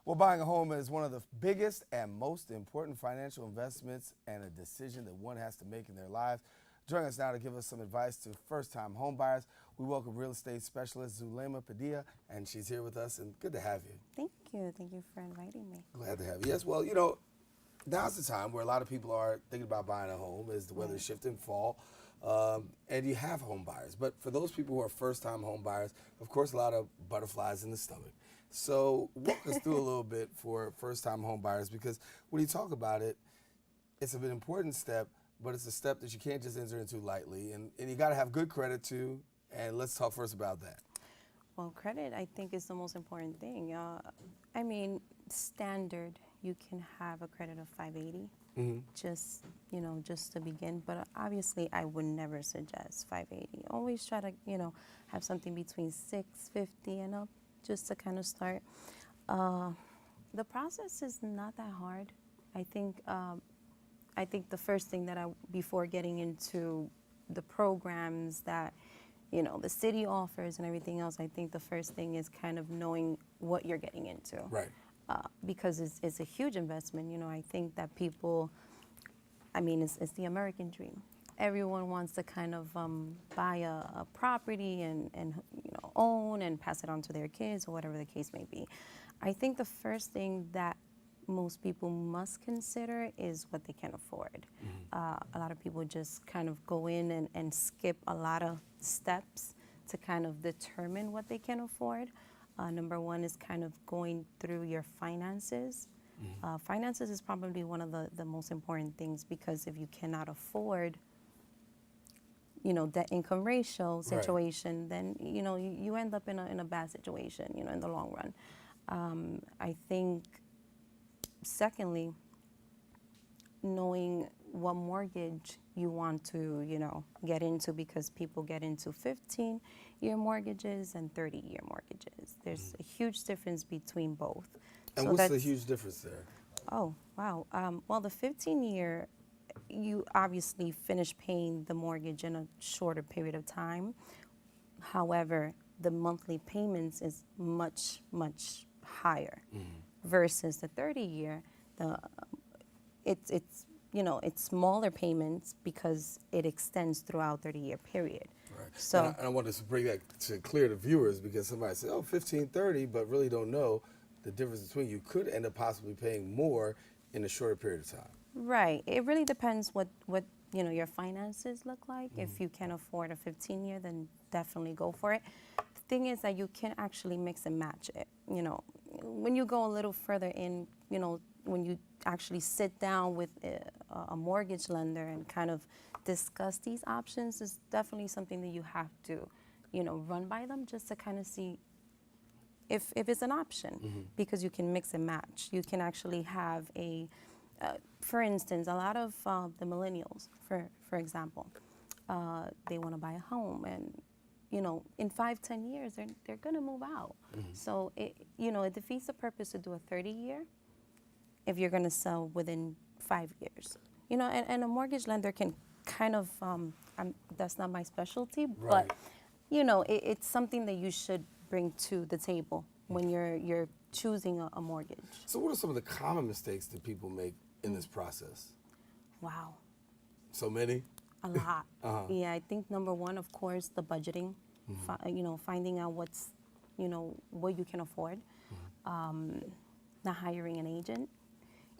Well, buying a home is one of the biggest and most important financial investments and a decision that one has to make in their lives. Joining us now to give us some advice to first-time home buyers, we welcome real estate specialist Zulema Padilla, and she's here with us, and good to have you. Thank you. Thank you for inviting me. Glad to have you. Yes, well, now's the time where a lot of people are thinking about buying a home as the weather's shifting fall, and you have home buyers. But for those people who are first-time home buyers, of course, a lot of butterflies in the stomach. So walk us through a little bit for first-time home buyers, because when you talk about it, it's an important step, but it's a step that you can't just enter into lightly, and you got to have good credit too. And let's talk first about that. Well, credit, I think, is the most important thing. Standard, you can have a credit of 580, just to begin. But obviously, I would never suggest 580. Always try to, have something between 650 and up, just to kind of start. The process is not that hard. I think the first thing that before getting into the programs that, the city offers and everything else, I think the first thing is kind of knowing what you're getting into. Right. Because it's a huge investment. I think that people, it's the American dream. Everyone wants to kind of buy a property and own and pass it on to their kids or whatever the case may be. I think the first thing that most people must consider is what they can afford. A lot of people just kind of go in and skip a lot of steps to kind of determine what they can afford. Number one is kind of going through your finances. Finances is probably one of the most important things, because if you cannot afford, that income ratio situation, then, you end up in a bad situation, in the long run. I think, secondly, knowing what mortgage you want to, get into, because people get into 15-year mortgages and 30-year mortgages. There's a huge difference between both. And so what's the huge difference there? Oh, wow. Well, the 15-year, you obviously finish paying the mortgage in a shorter period of time. However, the monthly payments is much, much higher versus the 30-year. It's smaller payments because it extends throughout 30-year period. Right. So, and I want to bring that to clear to viewers, because somebody says, 1530, but really don't know the difference between. You could end up possibly paying more in a shorter period of time. right. It really depends what your finances look like. If you can afford a 15-year, then definitely go for it. The thing is that you can actually mix and match it. When you go a little further in, when you actually sit down with a mortgage lender and kind of discuss these options, is definitely something that you have to, run by them, just to kind of see if it's an option, because you can mix and match. You can actually have for instance, a lot of the millennials, for example, they want to buy a home, and in 5-10 years, they're going to move out. So it defeats the purpose to do a 30-year if you're going to sell within 5 years. And a mortgage lender can kind of, that's not my specialty, but it's something that you should bring to the table when you're choosing a mortgage. So what are some of the common mistakes that people make in this process? Wow. So many? A lot. Yeah, I think number one, of course, the budgeting. Finding out what you can afford. Not hiring an agent.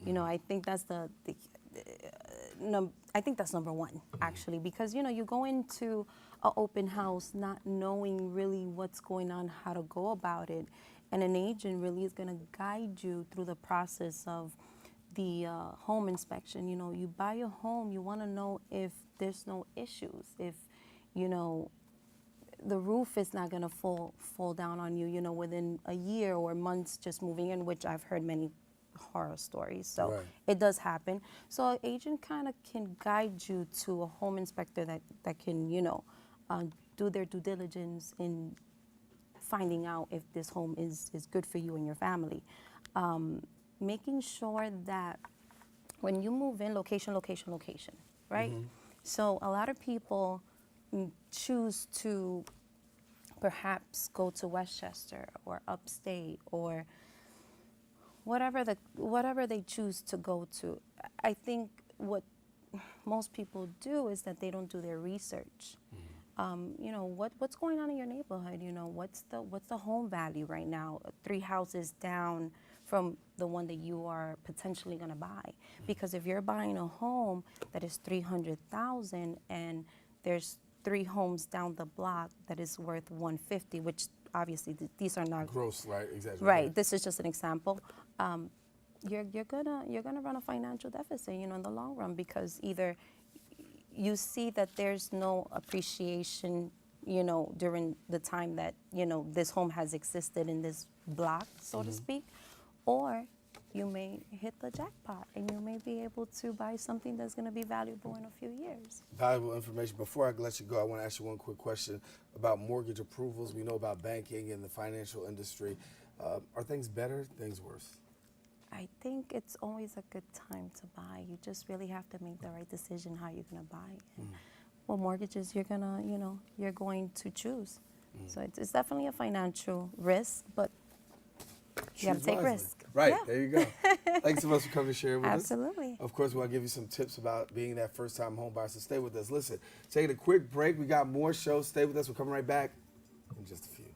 I think that's I think that's number one, actually, because you go into an open house not knowing really what's going on, how to go about it, and an agent really is going to guide you through the process of the home inspection. You buy a home, you want to know if there's no issues, if the roof is not going to fall down on you, within a year or months just moving in, which I've heard many horror stories. So it does happen. So an agent kind of can guide you to a home inspector that can, do their due diligence in finding out if this home is good for you and your family. Making sure that when you move in, location, right? So a lot of people choose to perhaps go to Westchester or upstate or whatever they choose to go to. I think what most people do is that they don't do their research. You know, what's going on in your neighborhood? You know, what's the home value right now? 3 houses down from the one that you are potentially going to buy. Because if you're buying a home that is 300,000 and there's 3 homes down the block that is worth 150, which obviously these are not Gross, right? Exactly. right. This is just an example. You're gonna run a financial deficit, you know, in the long run, because either you see that there's no appreciation, you know, during the time that, you know, this home has existed in this block, so to speak, or you may hit the jackpot and you may be able to buy something that's going to be valuable in a few years. Valuable information. Before I let you go, I want to ask you one quick question about mortgage approvals. We know about banking and the financial industry. Are things better, things worse? I think it's always a good time to buy. You just really have to make the right decision how you're going to buy. And what mortgages you're going to, you know, you're going to choose. So it's definitely a financial risk, but you got to take risk. Right, Yeah. there you go. Thanks so much for coming to share with us. Absolutely. Of course, we want to give you some tips about being that first-time home buyer, so stay with us. Listen, taking a quick break. We got more shows. Stay with us. We're coming right back in just a few.